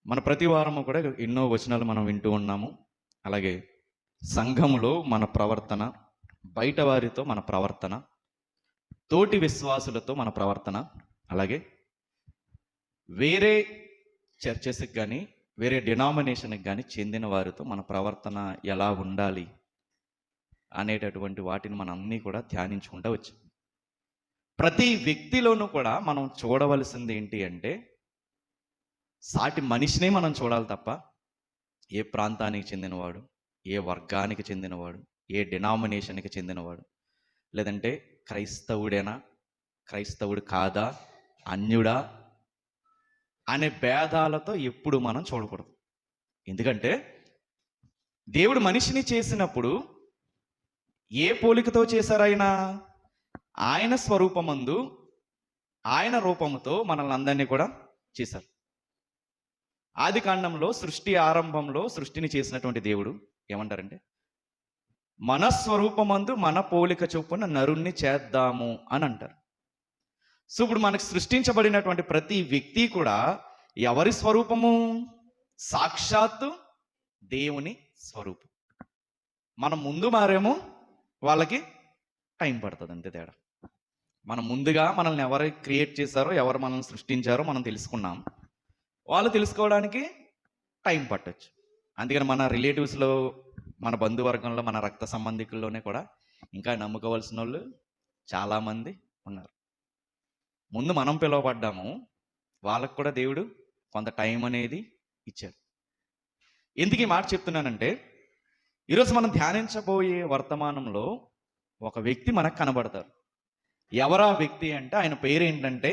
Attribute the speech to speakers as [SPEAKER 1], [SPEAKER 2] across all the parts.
[SPEAKER 1] మన ప్రతి వారము కూడా ఎన్నో వచనాలు మనం వింటూ ఉన్నాము. అలాగే సంఘములో మన ప్రవర్తన, బయట వారితో మన ప్రవర్తన, తోటి విశ్వాసులతో మన ప్రవర్తన, అలాగే వేరే చర్చెస్కి కానీ, వేరే డినామినేషన్కి కానీ చెందిన వారితో మన ప్రవర్తన ఎలా ఉండాలి అనేటటువంటి వాటిని మనం అన్నీ కూడా ధ్యానించుకుంటూ వచ్చాం. ప్రతి వ్యక్తిలోనూ కూడా మనం చూడవలసింది ఏంటి అంటే, సాటి మనిషినే మనం చూడాలి తప్ప ఏ ప్రాంతానికి చెందినవాడు, ఏ వర్గానికి చెందినవాడు, ఏ డినామినేషన్కి చెందినవాడు, లేదంటే క్రైస్తవుడేనా, క్రైస్తవుడు కాదా, అన్యుడా అనే భేదాలతో ఎప్పుడు మనం చూడకూడదు. ఎందుకంటే దేవుడు మనిషిని చేసినప్పుడు ఏ పోలికతో చేశారు ఆయన స్వరూపమందు ఆయన రూపముతో మనల్ని అందరినీ కూడా చేశారు. ఆది కాండంలో సృష్టి ఆరంభంలో సృష్టిని చేసినటువంటి దేవుడు ఏమంటారంటే, మన స్వరూపమందు మన పోలిక చొప్పున నరుణ్ణి చేద్దాము అని అంటారు. సో ఇప్పుడు మనకు సృష్టించబడినటువంటి ప్రతి వ్యక్తి కూడా ఎవరి స్వరూపము? సాక్షాత్తు దేవుని స్వరూపం. మనం ముందు మారేమో, వాళ్ళకి టైం పడుతుంది, అంతే తేడా. మనం ముందుగా మనల్ని ఎవరు క్రియేట్ చేశారో, ఎవరు మనల్ని సృష్టించారో మనం తెలుసుకున్నాం. వాళ్ళు తెలుసుకోవడానికి టైం పట్టచ్చు. అందుకని మన రిలేటివ్స్లో, మన బంధువర్గంలో, మన రక్త సంబంధికుల్లోనే కూడా ఇంకా నమ్ముకోవాల్సిన వాళ్ళు చాలామంది ఉన్నారు. ముందు మనం పిలువబడ్డాము, వాళ్ళకు కూడా దేవుడు కొంత టైం అనేది ఇచ్చాడు. ఎందుకు ఈ మాట చెప్తున్నానంటే, ఈరోజు మనం ధ్యానించబోయే వర్తమానంలో ఒక వ్యక్తి మనకు కనబడతారు. ఎవరా వ్యక్తి అంటే, ఆయన పేరు ఏంటంటే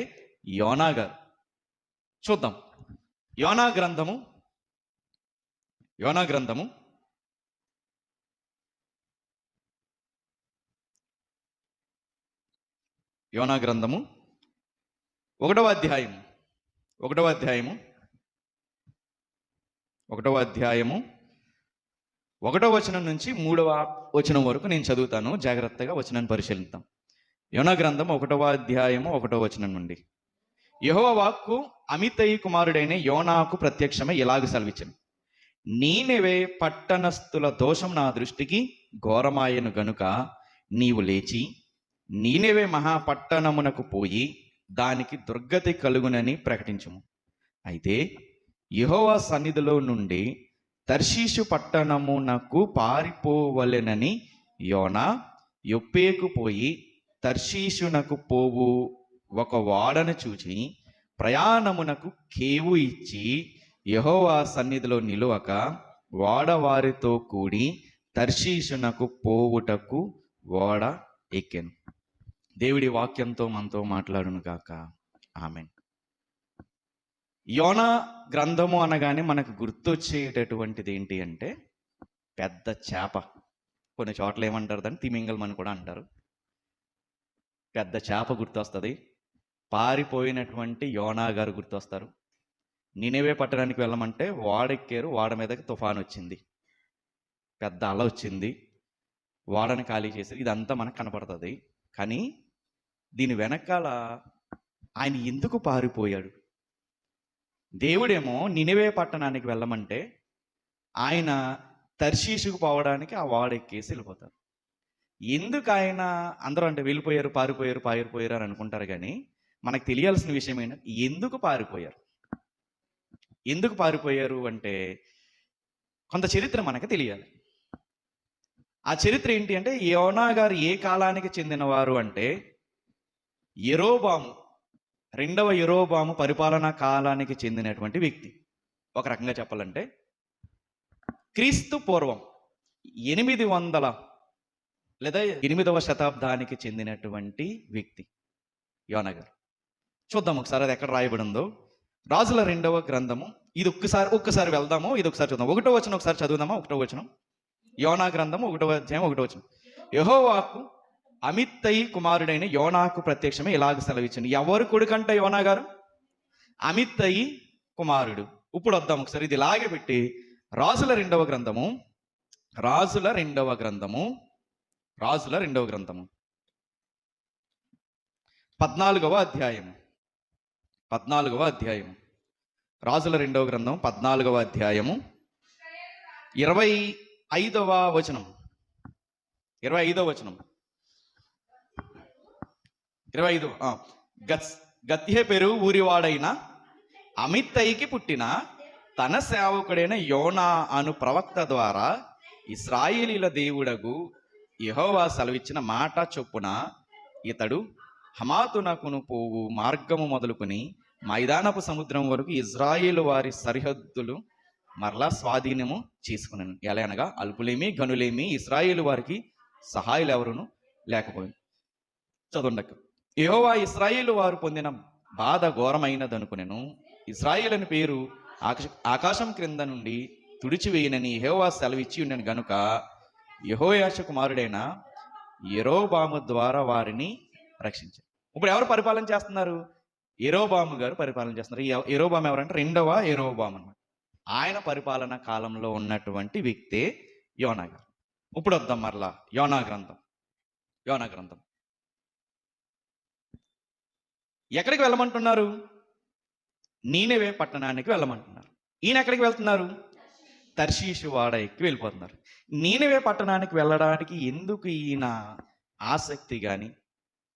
[SPEAKER 1] యోనా గారు. చూద్దాం. యోనా గ్రంథము 1వ అధ్యాయము 1వ వచనం నుంచి 3వ వచనం వరకు నేను చదువుతాను. జాగ్రత్తగా వచనాన్ని పరిశీలిద్దాం. యోనా గ్రంథం 1వ అధ్యాయము 1వ వచనం నుండి. యెహోవా వాక్కు అమిత్తయి కుమారుడైన యోనాకు ప్రత్యక్షమై ఇలాగ సెలవిచ్చెను. నీనెవే పట్టణస్థుల దోషం నా దృష్టికి ఘోరమాయను గనుక నీవు లేచి నీనెవే మహాపట్టణమునకు పోయి దానికి దుర్గతి కలుగునని ప్రకటించుము. అయితే యెహోవా సన్నిధిలో నుండి తర్షీషు పట్టణమునకు పారిపోవలెనని యోనా యొప్పేకు పోయి తర్షీషునకు పోవు ఒక ఓడను చూచి ప్రయాణమునకు కేవు ఇచ్చి యెహోవా సన్నిధిలో నిలువక ఓడ వారితో కూడి తర్షీషునకు పోవుటకు ఓడ ఎక్కెను. దేవుడి వాక్యంతో మనతో మాట్లాడును గాక. ఆమేన్. యోనా గ్రంథము అనగానే మనకు గుర్తొచ్చేటటువంటిది ఏంటి అంటే, పెద్ద చేప. కొన్ని చోట్ల ఏమంటారు దాన్ని తిమింగలం అని కూడా అంటారు. పెద్ద చేప గుర్తొస్తుంది. పారిపోయినటువంటి యోనా గారు గుర్తొస్తారు. నినెవే పట్టణానికి వెళ్ళమంటే ఓడెక్కారు, ఓడ మీదకి తుఫాను వచ్చింది, పెద్ద అల వచ్చింది, ఓడని ఖాళీ చేశారు. ఇదంతా మనకు కనపడుతుంది. కానీ దీని వెనకాల ఆయన ఎందుకు పారిపోయాడు? దేవుడేమో నినెవే పట్టణానికి వెళ్ళమంటే ఆయన తర్షీషుకు పోవడానికి ఆ ఓడెక్కేసి వెళ్ళిపోతారు. ఎందుకు ఆయన, అందరూ అంటే వెళ్ళిపోయారు, పారిపోయారు అని అనుకుంటారు. కానీ మనకు తెలియాల్సిన విషయం ఏంటంటే, ఎందుకు పారిపోయారు అంటే కొంత చరిత్ర మనకు తెలియాలి. ఆ చరిత్ర ఏంటి అంటే, యోనా గారు ఏ కాలానికి చెందినవారు అంటే, యెరోబాము, 2వ యెరోబాము పరిపాలనా కాలానికి చెందినటువంటి వ్యక్తి. ఒక రకంగా చెప్పాలంటే క్రీస్తు పూర్వం 800 లేదా 8వ శతాబ్దానికి చెందినటువంటి వ్యక్తి యోనా గారు. చూద్దాం ఒకసారి అది ఎక్కడ రాయబడి ఉందో. రాజుల 2వ గ్రంథము. ఇది ఒక్కసారి వెళ్దాము, ఇది ఒకసారి చూద్దాం. 1వ వచనం ఒకసారి చదువుదామా. 1వ వచనం, యోనా గ్రంథము 1వ అధ్యాయం 1వ వచనం. యెహోవాకు అమిత్తయి కుమారుడైన యోనాకు ప్రత్యక్షమే ఇలాగ సెలవిచ్చాను. ఎవరు కొడుకంట యోనా గారు? అమిత్తయి కుమారుడు. ఇప్పుడు వద్దాం ఒకసారి, ఇది ఇలాగే పెట్టి రాజుల 2వ గ్రంథము 14వ అధ్యాయం రాజుల 2వ గ్రంథం 14వ అధ్యాయము 25వ వచనం. 25వ వచనం. 25. గత్యేపెరు ఊరివాడైన అమిత్తయికి పుట్టిన తన సేవకుడైన యోనా అను ప్రవక్త ద్వారా ఇశ్రాయేలీల దేవుడగు యెహోవా సెలవిచ్చిన మాట చొప్పున ఇతడు హమాతునకును పోవు మార్గము మొదలుకొని మైదానపు సముద్రం వరకు ఇజ్రాయేలు వారి సరిహద్దులు మరలా స్వాధీనము చేసుకున్నాను. ఎలా అనగా అల్పులేమి గనులేమి ఇశ్రాయేలు వారికి సహాయులు ఎవరును లేకపోయింది. చదువుండక. యెహోవా ఇశ్రాయేలు వారు పొందిన బాధ ఘోరమైనదనుకునేను. ఇశ్రాయేల్ అని పేరు ఆకాశం క్రింద నుండి తుడిచివేయనని యెహోవా సెలవిచ్చి ఉండను గనుక యెహోయాషు కుమారుడైన యెరోబాము ద్వారా వారిని రక్షించారు. ఇప్పుడు ఎవరు పరిపాలన చేస్తున్నారు? యెరోబాము గారు పరిపాలన చేస్తున్నారు. యెరోబాము ఎవరంటే 2వ యెరోబాము అన్నమాట. ఆయన పరిపాలన కాలంలో ఉన్నటువంటి వ్యక్తే యోనా గారు. ఇప్పుడు వద్దాం మరలా యోనా గ్రంథం. ఎక్కడికి వెళ్ళమంటున్నారు? నీనెవే పట్టణానికి వెళ్ళమంటున్నారు. ఈయన ఎక్కడికి వెళ్తున్నారు? తర్షీషు వాడకి వెళ్ళిపోతున్నారు. నీనెవే పట్టణానికి వెళ్ళడానికి ఎందుకు ఈయన ఆసక్తి కానీ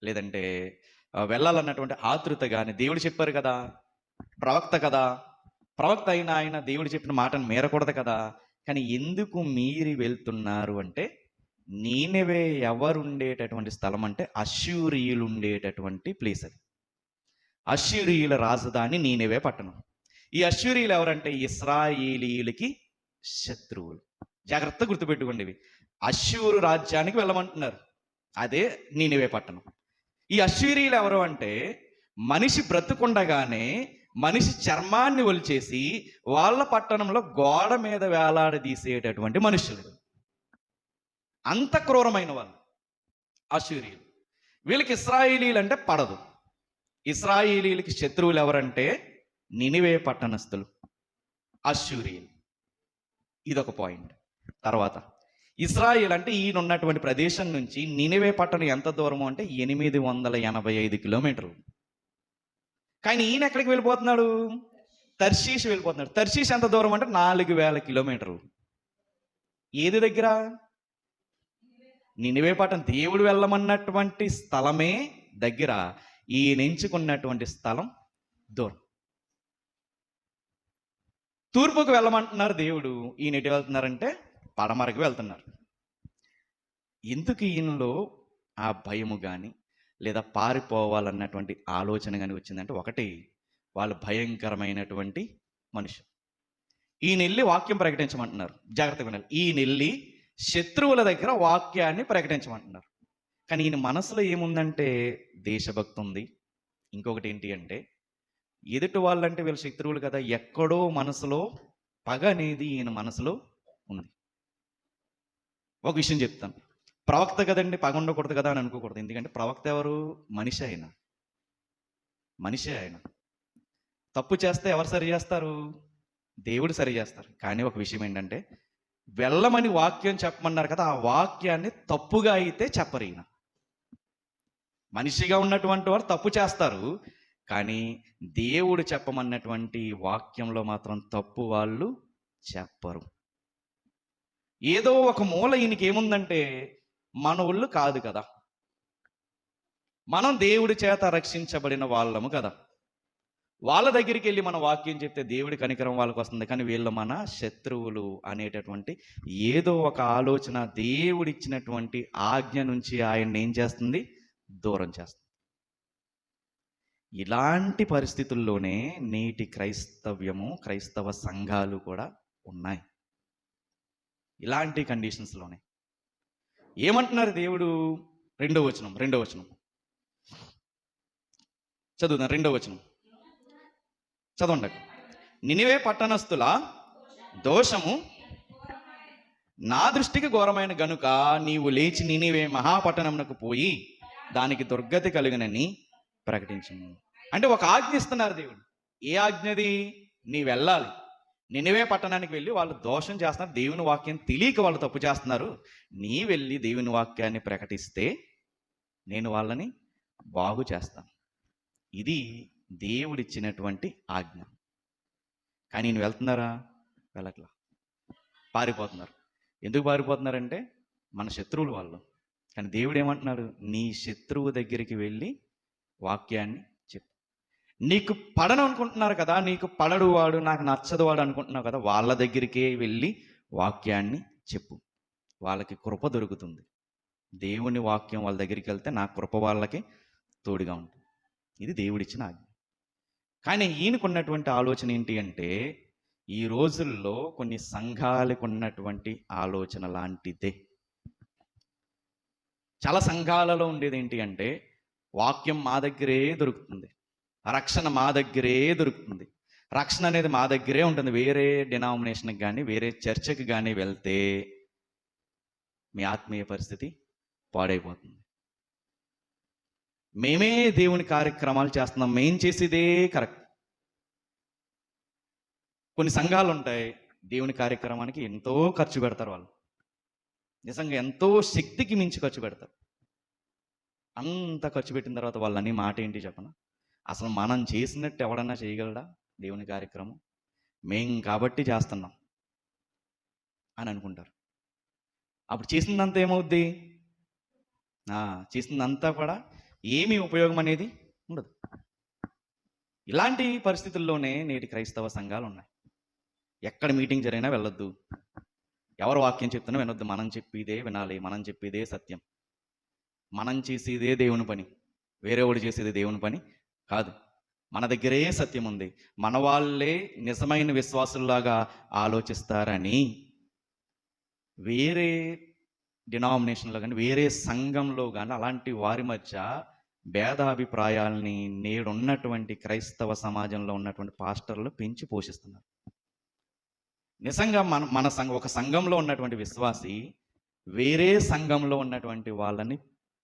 [SPEAKER 1] లేదంటే వెళ్ళాలన్నటువంటి ఆతృత కానీ? దేవుడు చెప్పారు కదా, ప్రవక్త అయిన ఆయన దేవుడు చెప్పిన మాటను మీరకూడదు కదా. కానీ ఎందుకు మీరి వెళ్తున్నారు అంటే, నీనెవే ఎవరుండేటటువంటి స్థలం అంటే అష్షూరీయులు ఉండేటటువంటి ప్లేస్ అది. అష్షూరీయుల రాజధాని నీనెవే పట్టణం. ఈ అష్షూరీయులు ఎవరంటే ఇశ్రాయేలీయులకి శత్రువులు. జాగ్రత్త గుర్తుపెట్టుకోండి, ఇవి అష్షూరు రాజ్యానికి వెళ్ళమంటున్నారు. అదే నీనెవే పట్టణం. ఈ అష్షూరీయులు ఎవరు అంటే మనిషి బ్రతుకుండగానే మనిషి చర్మాన్ని ఒలిచేసి వాళ్ళ పట్టణంలో గోడ మీద వేలాడదీసేటటువంటి మనుషులు. అంత క్రూరమైన వాళ్ళు అష్షూరీయులు. వీళ్ళకి ఇశ్రాయేలీలు అంటే పడదు. ఇశ్రాయేలీలకి శత్రువులు ఎవరంటే నినివే పట్టణస్థులు, అష్షూరీయులు. ఇదొక పాయింట్. తర్వాత ఇశ్రాయేల్ అంటే ఈయన ఉన్నటువంటి ప్రదేశం నుంచి నినివే పట్టణం ఎంత దూరము అంటే 885 కిలోమీటర్లు. కానీ ఈయన ఎక్కడికి వెళ్ళిపోతున్నాడు? తర్షీషు వెళ్ళిపోతున్నాడు. తర్షీషు ఎంత దూరం అంటే 4000 కిలోమీటర్లు. ఏది దగ్గర? నినివే పట్టణం. దేవుడు వెళ్ళమన్నటువంటి స్థలమే దగ్గర, ఈయన ఎంచుకున్నటువంటి స్థలం దూరం. తూర్పుకు వెళ్ళమంటున్నారు దేవుడు, ఈయన ఎటు వెళ్తున్నారంటే పడమరకు వెళ్తున్నారు. ఎందుకు ఈయనలో ఆ భయము కానీ లేదా పారిపోవాలన్నటువంటి ఆలోచన కానీ వచ్చిందంటే, ఒకటి, వాళ్ళు భయంకరమైనటువంటి మనుషులు. ఈయన వెళ్ళి వాక్యం ప్రకటించమంటున్నారు. జాగ్రత్తగా వినాలి. ఈయన వెళ్ళి శత్రువుల దగ్గర వాక్యాన్ని ప్రకటించమంటున్నారు. కానీ ఈయన మనసులో ఏముందంటే దేశభక్తి ఉంది. ఇంకొకటి ఏంటి అంటే, ఎదుటి వాళ్ళంటే వీళ్ళ శత్రువులు కదా, ఎక్కడో మనసులో పగ అనేది ఈయన మనసులో ఉంది. ఒక విషయం చెప్తాను. ప్రవక్త కదండి, పగ ఉండకూడదు కదా అని అనుకోకూడదు. ఎందుకంటే ప్రవక్త ఎవరు? మనిషి ఆయన. తప్పు చేస్తే ఎవరు సరి చేస్తారు? దేవుడు సరి చేస్తారు. కానీ ఒక విషయం ఏంటంటే, వెళ్ళమని వాక్యం చెప్పమన్నారు కదా, ఆ వాక్యాన్ని తప్పుగా అయితే చెప్పరు. ఈయన మనిషిగా ఉన్నటువంటి వారు తప్పు చేస్తారు, కానీ దేవుడు చెప్పమన్నటువంటి వాక్యంలో మాత్రం తప్పు వాళ్ళు చెప్పరు. ఏదో ఒక మూల ఈయనకి ఏముందంటే, మన ఒళ్ళు కాదు కదా, మనం దేవుడి చేత రక్షించబడిన వాళ్ళము కదా, వాళ్ళ దగ్గరికి వెళ్ళి మన వాక్యం చెప్తే దేవుడి కనికరం వాళ్ళకి వస్తుంది. కానీ వీళ్ళు మన శత్రువులు అనేటటువంటి ఏదో ఒక ఆలోచన దేవుడిచ్చినటువంటి ఆజ్ఞ నుంచి ఆయన్ని ఏం చేస్తుంది? దూరం చేస్తుంది. ఇలాంటి పరిస్థితుల్లోనే నేటి క్రైస్తవ సంఘాలు కూడా ఉన్నాయి. ఇలాంటి కండిషన్స్లోనే ఏమంటున్నారు దేవుడు? 2వ వచనం చదువుదాం. 2వ వచనం చదవండి. నినివే పట్టణస్థుల దోషము నా దృష్టికి ఘోరమైన గనుక నీవు లేచి నినివే మహాపట్టణమునకు పోయి దానికి దుర్గతి కలుగునని ప్రకటించము. అంటే ఒక ఆజ్ఞ ఇస్తున్నారు దేవుడు. ఏ ఆజ్ఞది? నీ వెళ్ళాలి, నినివే పట్టణానికి వెళ్ళి వాళ్ళు దోషం చేస్తున్నారు, దేవుని వాక్యం తెలియక వాళ్ళు తప్పు చేస్తున్నారు, నీ వెళ్ళి దేవుని వాక్యాన్ని ప్రకటిస్తే నేను వాళ్ళని బాగు చేస్తాను. ఇది దేవుడిచ్చినటువంటి ఆజ్ఞ. కానీ ఈయన వెళ్తున్నారా? వెళ్ళట్లా, పారిపోతున్నారు. ఎందుకు పారిపోతున్నారంటే మన శత్రువులు వాళ్ళు. కానీ దేవుడు ఏమంటున్నాడు? నీ శత్రువు దగ్గరికి వెళ్ళి వాక్యాన్ని చెప్పు. నీకు పడను అనుకుంటున్నారు కదా, నీకు పడడు వాడు, నాకు నచ్చదు వాడు అనుకుంటున్నావు కదా, వాళ్ళ దగ్గరికే వెళ్ళి వాక్యాన్ని చెప్పు. వాళ్ళకి కృప దొరుకుతుంది. దేవుని వాక్యం వాళ్ళ దగ్గరికి వెళ్తే నా కృప వాళ్ళకి తోడుగా ఉంటుంది. ఇది దేవుడిచ్చిన ఆజ్ఞ. కానీ ఈయనకున్నటువంటి ఆలోచన ఏంటి అంటే, ఈ రోజుల్లో కొన్ని సంఘాలకు ఉన్నటువంటి ఆలోచన లాంటిదే. చాలా సంఘాలలో ఉండేది ఏంటి అంటే, వాక్యం మా దగ్గరే దొరుకుతుంది, రక్షణ మా దగ్గరే దొరుకుతుంది, రక్షణ అనేది మా దగ్గరే ఉంటుంది. వేరే డినామినేషన్కి కానీ వేరే చర్చకి కానీ వెళ్తే మీ ఆత్మీయ పరిస్థితి పాడైపోతుంది. మేమే దేవుని కార్యక్రమాలు చేస్తున్నాం, మేం చేసేదే కరెక్ట్. కొన్ని సంఘాలు ఉంటాయి, దేవుని కార్యక్రమానికి ఎంతో ఖర్చు పెడతారు వాళ్ళు. నిజంగా ఎంతో శక్తికి మించి ఖర్చు పెడతారు. అంత ఖర్చు పెట్టిన తర్వాత వాళ్ళని మాట ఏంటి చెప్పనా? అసలు మనం చేసినట్టు ఎవడన్నా చేయగలడా దేవుని కార్యక్రమం? మేం కాబట్టి చేస్తున్నాం అని అనుకుంటారు. అప్పుడు చేసిందంతా ఏమవుద్ది? చేసిందంతా కూడా ఏమీ ఉపయోగం అనేది ఉండదు. ఇలాంటి పరిస్థితుల్లోనే నేటి క్రైస్తవ సంఘాలు ఉన్నాయి. ఎక్కడ మీటింగ్ జరిగినా వెళ్ళొద్దు, ఎవరు వాక్యం చెప్తున్నా వినొద్దు, మనం చెప్పేదే వినాలి, మనం చెప్పేదే సత్యం, మనం చేసేదే దేవుని పని, వేరే వాడు చేసేది దేవుని పని కాదు, మన దగ్గరే సత్యం ఉంది, మన వాళ్ళే నిజమైన విశ్వాసుల్లాగా ఆలోచిస్తారని వేరే డినామినేషన్లో కానీ వేరే సంఘంలో కానీ అలాంటి వారి మధ్య భేదాభిప్రాయాల్ని నేడున్నటువంటి క్రైస్తవ సమాజంలో ఉన్నటువంటి పాస్టర్లు పెంచి పోషిస్తున్నారు. నిజంగా మన ఒక సంఘంలో ఉన్నటువంటి విశ్వాసి వేరే సంఘంలో ఉన్నటువంటి వాళ్ళని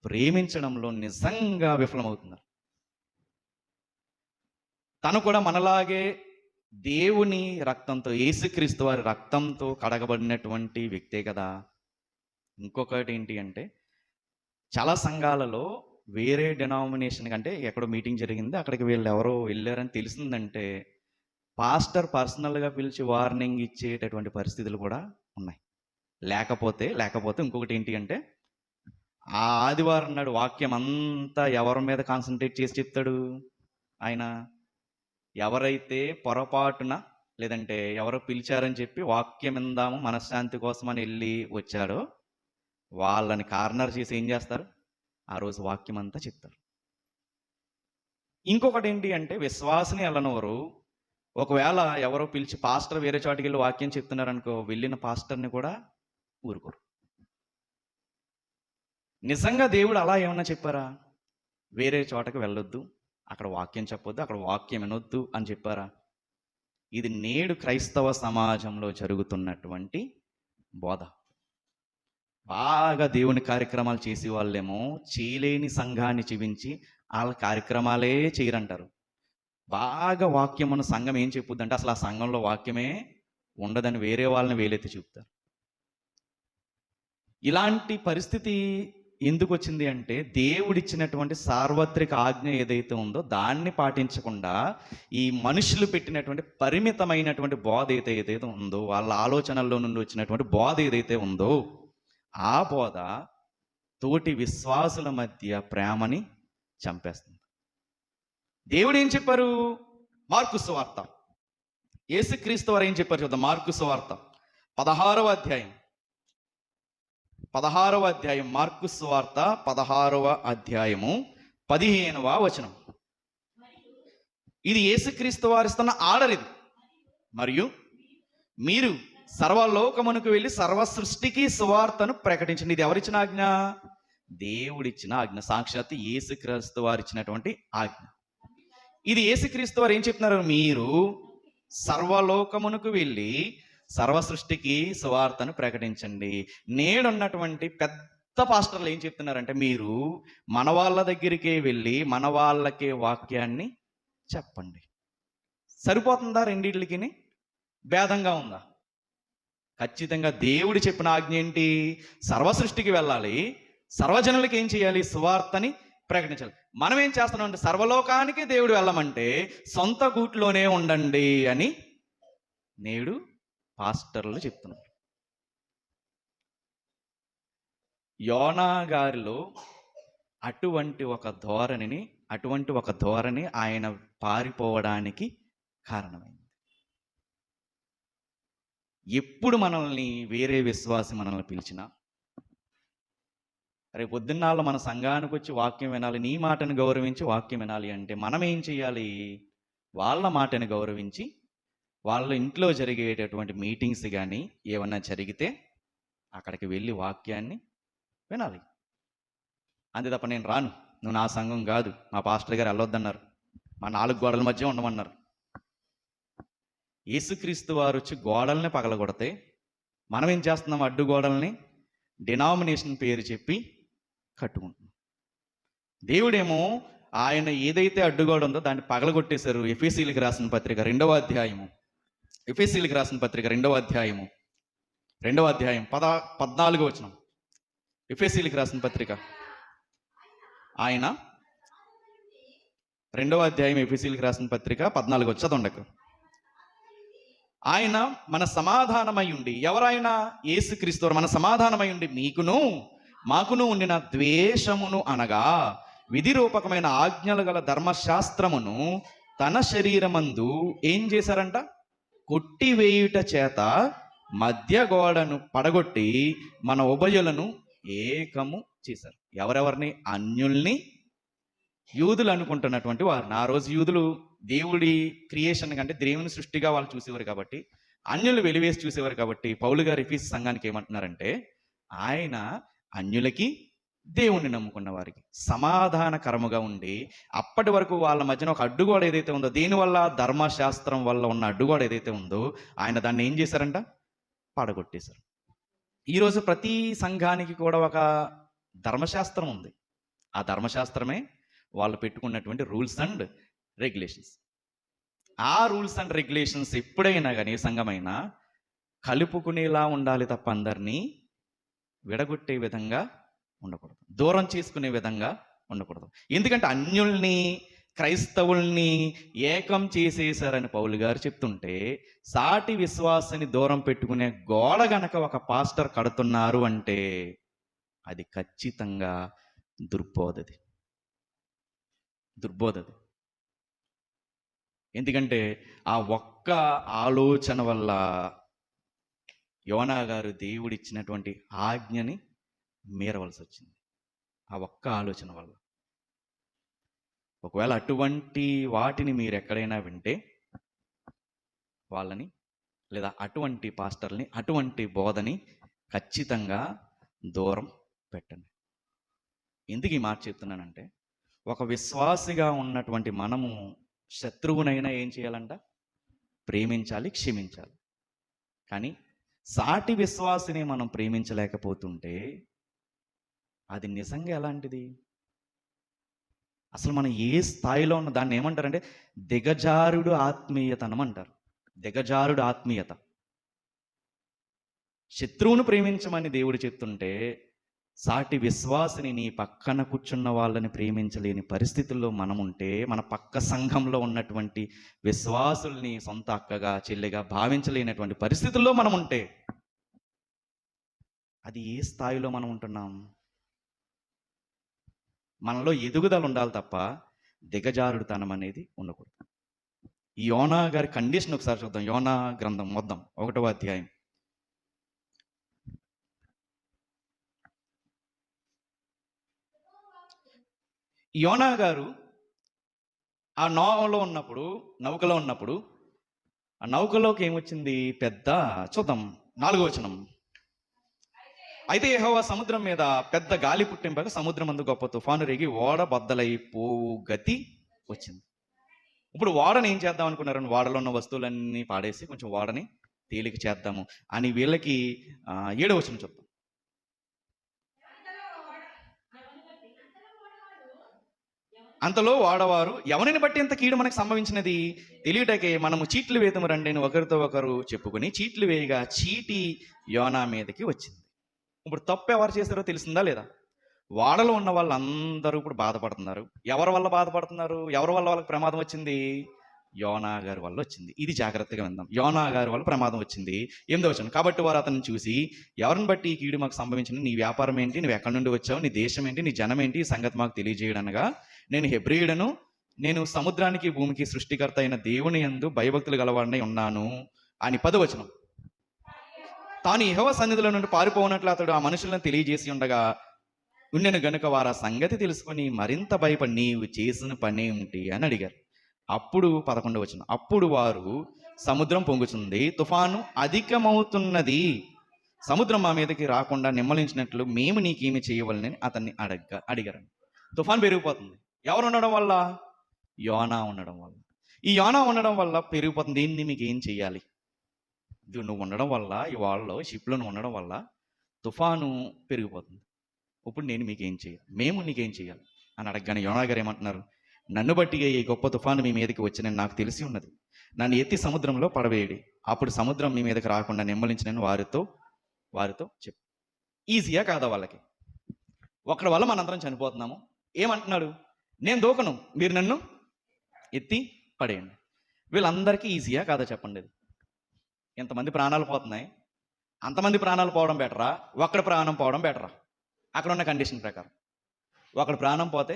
[SPEAKER 1] ప్రేమించడంలో నిజంగా విఫలమవుతున్నారు. తను కూడా మనలాగే దేవుని రక్తంతో, యేసుక్రీస్తు వారి రక్తంతో కడగబడినటువంటి వ్యక్తే కదా. ఇంకొకటి ఏంటి అంటే, చాలా సంఘాలలో వేరే డినామినేషన్ కంటే ఎక్కడో మీటింగ్ జరిగింది, అక్కడికి వీళ్ళు ఎవరో వెళ్ళారని తెలిసిందంటే పాస్టర్ పర్సనల్గా పిలిచి వార్నింగ్ ఇచ్చేటటువంటి పరిస్థితులు కూడా ఉన్నాయి. లేకపోతే ఇంకొకటి ఏంటి అంటే, ఆ ఆదివారం నాడు వాక్యం అంతా ఎవరి మీద కాన్సన్ట్రేట్ చేసి చెప్తాడు ఆయన? ఎవరైతే పొరపాటున లేదంటే ఎవరో పిలిచారని చెప్పి వాక్యం ఇందాము మనశ్శాంతి కోసం అని వెళ్ళి వచ్చాడో వాళ్ళని కార్నర్ చేసి ఏం చేస్తారు? ఆ రోజు వాక్యం అంతా చెప్తారు. ఇంకొకటి ఏంటి అంటే, విశ్వాసని వెళ్ళనవరు ఒకవేళ ఎవరో పిలిచి పాస్టర్ వేరే చోటికి వెళ్ళి వాక్యం చెప్తున్నారనుకో, వెళ్ళిన పాస్టర్ని కూడా ఊరుకోరు. నిజంగా దేవుడు అలా ఏమన్నా చెప్పారా? వేరే చోటకి వెళ్ళొద్దు, అక్కడ వాక్యం చెప్పొద్దు, అక్కడ వాక్యం వినొద్దు అని చెప్పారా? ఇది నేడు క్రైస్తవ సమాజంలో జరుగుతున్నటువంటి బోధ. బాగా దేవుని కార్యక్రమాలు చేసే వాళ్ళేమో చేయలేని సంఘాన్ని చూపించి వాళ్ళ కార్యక్రమాలే చేయరంటారు. బాగా వాక్యం ఉన్న సంఘం ఏం చెప్పుద్దంటే అసలు ఆ సంఘంలో వాక్యమే ఉండదని వేరే వాళ్ళని వేలెత్తి చూపుతారు. ఇలాంటి పరిస్థితి ఎందుకు వచ్చింది అంటే, దేవుడిచ్చినటువంటి సార్వత్రిక ఆజ్ఞ ఏదైతే ఉందో దాన్ని పాటించకుండా ఈ మనుషులు పెట్టినటువంటి పరిమితమైనటువంటి బోధ ఏదైతే ఉందో, వాళ్ళ ఆలోచనల్లో నుండి వచ్చినటువంటి బోధ ఏదైతే ఉందో, ఆ బోధ తోటి విశ్వాసుల మధ్య ప్రేమని చంపేస్తుంది. దేవుడు ఏం చెప్పారు? మార్కు సువార్త, యేసుక్రీస్తు వారు ఏం చెప్పారు చూద్దాం. మార్కు సువార్త 16వ అధ్యాయం, మార్కు సువార్త 16వ అధ్యాయము 15వ వచనం. ఇది యేసుక్రీస్తు వారు ఇస్తున్న ఆర్డర్ ఇది. మరియు మీరు సర్వలోకమునకు వెళ్ళి సర్వ సృష్టికి సువార్తను ప్రకటించండి. ఇది ఎవరిచ్చిన ఆజ్ఞ? దేవుడిచ్చిన ఆజ్ఞ, సాక్షాత్ యేసుక్రీస్తు వారు ఇచ్చినటువంటి ఆజ్ఞ. ఇది యేసుక్రీస్తు వారు ఏం చెప్తున్నారు? మీరు సర్వలోకమునకు వెళ్ళి సర్వ సృష్టికి సువార్తను ప్రకటించండి. నేడున్నటువంటి పెద్ద పాస్టర్లు ఏం చెప్తున్నారంటే, మీరు మన వాళ్ళ దగ్గరికే వెళ్ళి మన వాళ్ళకే వాక్యాన్ని చెప్పండి. సరిపోతుందా? రెండిట్లకి భేదంగా ఉందా? ఖచ్చితంగా దేవుడు చెప్పిన ఆజ్ఞ ఏంటి? సర్వ సృష్టికి వెళ్ళాలి, సర్వజనులకి ఏం చేయాలి? సువార్తని ప్రకటించాలి. మనం ఏం చేస్తున్నాం అంటే, సర్వలోకానికి దేవుడు వెళ్ళమంటే సొంత గూట్లోనే ఉండండి అని నేడు పాస్టర్లు చెప్తున్నారు. యోనా గారిలో అటువంటి ఒక ధోరణి ఆయన పారిపోవడానికి కారణమైంది. ఎప్పుడు మనల్ని వేరే విశ్వాసి మనల్ని పిలిచినా, రేపు పొద్దున్నాళ్ళు మన సంఘానికి వచ్చి వాక్యం వినాలి, నీ మాటను గౌరవించి వాక్యం వినాలి అంటే మనం ఏం చేయాలి? వాళ్ళ మాటను గౌరవించి వాళ్ళ ఇంట్లో జరిగేటటువంటి మీటింగ్స్ కానీ ఏమన్నా జరిగితే అక్కడికి వెళ్ళి వాక్యాన్ని వినాలి. అంతే తప్ప నేను రాను, నువ్వు నా సంఘం కాదు, మా పాస్టర్ గారు వెళ్ళొద్దన్నారు, మా 4 గోడల మధ్య ఉండమన్నారు. యేసుక్రీస్తు వారు వచ్చి గోడల్ని పగలగొడితే మనం ఏం చేస్తున్నాం? అడ్డు గోడల్ని డినామినేషన్ పేరు చెప్పి కట్టుకుంటున్నాం. దేవుడేమో ఆయన ఏదైతే అడ్డుగోడ ఉందో దాన్ని పగలగొట్టేశారు. ఎఫెసీయులకు రాసిన పత్రిక 2వ అధ్యాయము 2వ అధ్యాయం 14వ వచనం. ఎఫెసీయులకు రాసిన పత్రిక ఆయన 2వ అధ్యాయం ఎఫెసీయులకు రాసిన పత్రిక 14 చదవండి. ఆయన మన సమాధానమై ఉండి, ఎవరైనా యేసుక్రీస్తు వారు మన సమాధానమై ఉండి మీకును మాకును ఉండిన ద్వేషమును అనగా విధి రూపకమైన ఆజ్ఞలు గల ధర్మశాస్త్రమును తన శరీరమందు ఏం చేశారంట? కొట్టివేయుట చేత మధ్య గోడను పడగొట్టి మన ఉభయులను ఏకము చేశారు. ఎవరెవరిని? అన్యుల్ని యూదులు అనుకుంటున్నటువంటి వారిని. ఆ రోజు యూదులు దేవుడి క్రియేషన్ కంటే దేవుని సృష్టిగా వాళ్ళు చూసేవారు కాబట్టి, అన్యులు వెలివేసి చూసేవారు కాబట్టి పౌలు గారు ఎఫెసు సంఘానికి ఏమంటున్నారంటే, ఆయన అన్యులకి దేవుణ్ణి నమ్ముకున్న వారికి సమాధానకరముగా ఉండి, అప్పటి వరకు వాళ్ళ మధ్యన ఒక అడ్డుగోడ ఏదైతే ఉందో, దీనివల్ల ధర్మశాస్త్రం వల్ల ఉన్న అడ్డుగోడ ఏదైతే ఉందో ఆయన దాన్ని ఏం చేశారంట? పడగొట్టేశారు. ఈరోజు ప్రతి సంఘానికి కూడా ఒక ధర్మశాస్త్రం ఉంది. ఆ ధర్మశాస్త్రమే వాళ్ళు పెట్టుకున్నటువంటి రూల్స్ అండ్ రెగ్యులేషన్స్. ఆ రూల్స్ అండ్ రెగ్యులేషన్స్ ఎప్పుడైనా కానీ సంఘమైనా కలుపుకునేలా ఉండాలి తప్ప అందరినీ విడగొట్టే విధంగా ఉండకూడదు, దూరం చేసుకునే విధంగా ఉండకూడదు. ఎందుకంటే అన్యుల్ని క్రైస్తవుల్ని ఏకం చేసేశారని పౌలు గారు చెప్తుంటే, సాటి విశ్వాసాన్ని దూరం పెట్టుకునే గోడ గనక ఒక పాస్టర్ కడుతున్నారు అంటే అది ఖచ్చితంగా దుర్బోధది. ఎందుకంటే ఆ ఒక్క ఆలోచన వల్ల యోనా గారు దేవుడిచ్చినటువంటి ఆజ్ఞని మీరవలసి వచ్చింది. ఆ ఒక్క ఆలోచన వల్ల. ఒకవేళ అటువంటి వాటిని మీరు ఎక్కడైనా వింటే వాళ్ళని, లేదా అటువంటి పాస్టర్ని, అటువంటి బోధని ఖచ్చితంగా దూరం పెట్టండి. ఎందుకు ఈ మాట చెప్తున్నానంటే, ఒక విశ్వాసిగా ఉన్నటువంటి మనము శత్రువునైనా ఏం చేయాలంట? ప్రేమించాలి, క్షమించాలి. కానీ సాటి విశ్వాసిని మనం ప్రేమించలేకపోతుంటే అది నిజంగా ఎలాంటిది? అసలు మనం ఏ స్థాయిలో ఉన్న దాన్ని ఏమంటారంటే దిగజారుడు ఆత్మీయతనం అంటారు. దిగజారుడు ఆత్మీయత. శత్రువును ప్రేమించమని దేవుడు చెప్తుంటే, సాటి విశ్వాసిని, నీ పక్కన కూర్చున్న వాళ్ళని ప్రేమించలేని పరిస్థితుల్లో మనం ఉంటే, మన పక్క సంఘంలో ఉన్నటువంటి విశ్వాసుల్ని సొంత అక్కగా చెల్లిగా భావించలేనటువంటి పరిస్థితుల్లో మనం ఉంటే అది ఏ స్థాయిలో మనం ఉంటున్నాం? మనలో ఎదుగుదల ఉండాలి తప్ప దిగజారుడుతనం అనేది ఉండకూడదు. ఈ యోనా గారి కండిషన్ ఒకసారి చూద్దాం. యోనా గ్రంథం మొత్తం 1వ అధ్యాయం. యోనా గారు ఆ నౌకలో ఉన్నప్పుడు ఆ నౌకలోకి ఏమొచ్చింది? పెద్ద, చూద్దాం 4వ వచనం. అయితే యెహోవా సముద్రం మీద పెద్ద గాలి పుట్టింపగా సముద్రం అందు గొప్ప తుఫాను రేగి ఓడ బద్దలైపోవు గతి వచ్చింది. ఇప్పుడు ఓడని ఏం చేద్దాం అనుకున్నారని, ఓడలో ఉన్న వస్తువులన్నీ పాడేసి కొంచెం ఓడని తేలిక చేద్దాము అని వీళ్ళకి 7వ వచనం చూద్దాం. అంతలో వాడవారు, ఎవరిని బట్టి ఇంత కీడు మనకు సంభవించినది తెలియటకే మనము చీట్లు వేతము రండి అని ఒకరితో ఒకరు చెప్పుకొని చీట్లు వేయగా చీటి యోనా మీదకి వచ్చింది. ఇప్పుడు తప్పు ఎవరు చేస్తారో తెలిసిందా లేదా? వాడలో ఉన్న వాళ్ళందరూ ఇప్పుడు బాధపడుతున్నారు. ఎవరి వల్ల బాధపడుతున్నారు? ఎవరి వల్ల వాళ్ళకి ప్రమాదం వచ్చింది? యోనా గారి వల్ల వచ్చింది. ఇది జాగ్రత్తగా విందాం. యోనా గారి వల్ల ప్రమాదం వచ్చింది. 8వ వచనం. కాబట్టి వారు అతన్ని చూసి, ఎవరిని బట్టి ఈ కీడు మాకు సంభవించింది? నీ వ్యాపారం ఏంటి? నువ్వు ఎక్కడి నుండి వచ్చావు? నీ దేశం ఏంటి? నీ జనం ఏంటి? ఈ సంగతి మాకు తెలియజేయడనగా, నేను హెబ్రీయుడను, నేను సముద్రానికి భూమికి సృష్టికర్త అయిన దేవుని యందు భయభక్తులు గలవాడినై ఉన్నాను అని. 10వ వచనం. తాను యెహోవా సన్నిధిలో నుండి పారిపోనట్లు అతడు ఆ మనుషులను తెలియజేసి ఉండగా ఉండెను గనుక వారు ఆ సంగతి తెలుసుకొని మరింత భయపడి, నీవు చేసిన పని ఏమిటి అని అడిగారు. అప్పుడు 11వ వచనం. అప్పుడు వారు, సముద్రం పొంగుతుంది, తుఫాను అధికమవుతున్నది, సముద్రం మా మీదకి రాకుండా నిమ్మలించినట్లు మేము నీకేమి చేయవలని అతన్ని అడిగారు. తుఫాను పెరిగిపోతుంది. ఎవరు ఉండడం వల్ల? యోనా ఉండడం వల్ల. ఈ యోనా ఉండడం వల్ల పెరిగిపోతుంది. దీన్ని మీకు ఏం చేయాలి? నువ్వు ఉండడం వల్ల, ఈ వాళ్ళలో షిప్లో నువ్వు ఉండడం వల్ల తుఫాను పెరిగిపోతుంది. ఇప్పుడు నేను మీకేం చేయాలి? మేము నీకేం చేయాలి అని అడగగానే యోనా గారు ఏమంటున్నారు? నన్ను బట్టి ఈ గొప్ప తుఫాను మీ మీదకి వచ్చినని నాకు తెలిసి ఉన్నది. నన్ను ఎత్తి సముద్రంలో పడవేయడి, అప్పుడు సముద్రం మీ మీదకి రాకుండా నిమ్మలించినని వారితో చెప్పు. ఈజీయా కాదా వాళ్ళకి? ఒకరి వల్ల మనందరం చనిపోతున్నాము. ఏమంటున్నాడు? నేను దూకను, మీరు నన్ను ఎత్తి పడేయండి. వీళ్ళందరికీ ఈజీయా కాదా చెప్పండి? ఎంతమంది ప్రాణాలు పోతున్నాయి. అంతమంది ప్రాణాలు పోవడం బెటరా, ఒక్కడి ప్రాణం పోవడం బెటరా? అక్కడ ఉన్న కండిషన్ ప్రకారం ఒకడు ప్రాణం పోతే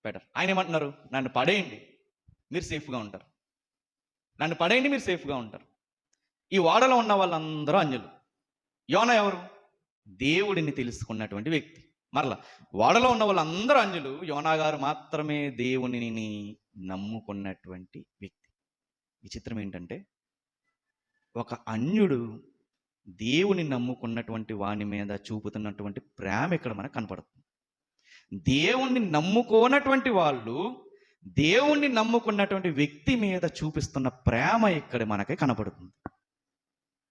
[SPEAKER 1] బెటర్. ఆయన ఏమంటున్నారు? నన్ను పడేయండి, మీరు సేఫ్గా ఉంటారు. నన్ను పడేయండి, మీరు సేఫ్గా ఉంటారు. ఈ ఓడలో ఉన్న వాళ్ళందరూ అన్యులు. యోనా ఎవరు? దేవుడిని తెలుసుకున్నటువంటి వ్యక్తి. మరలా ఓడలో ఉన్న వాళ్ళందరూ అన్యులు, యోనా గారు మాత్రమే దేవునిని నమ్ముకున్నటువంటి వ్యక్తి. విచిత్రం ఏంటంటే, ఒక అన్యుడు దేవుని నమ్ముకున్నటువంటి వాని మీద చూపుతున్నటువంటి ప్రేమ ఇక్కడ మనకు కనపడుతుంది. దేవుణ్ణి నమ్ముకోనటువంటి వాళ్ళు దేవుణ్ణి నమ్ముకున్నటువంటి వ్యక్తి మీద చూపిస్తున్న ప్రేమ ఇక్కడ మనకి కనపడుతుంది.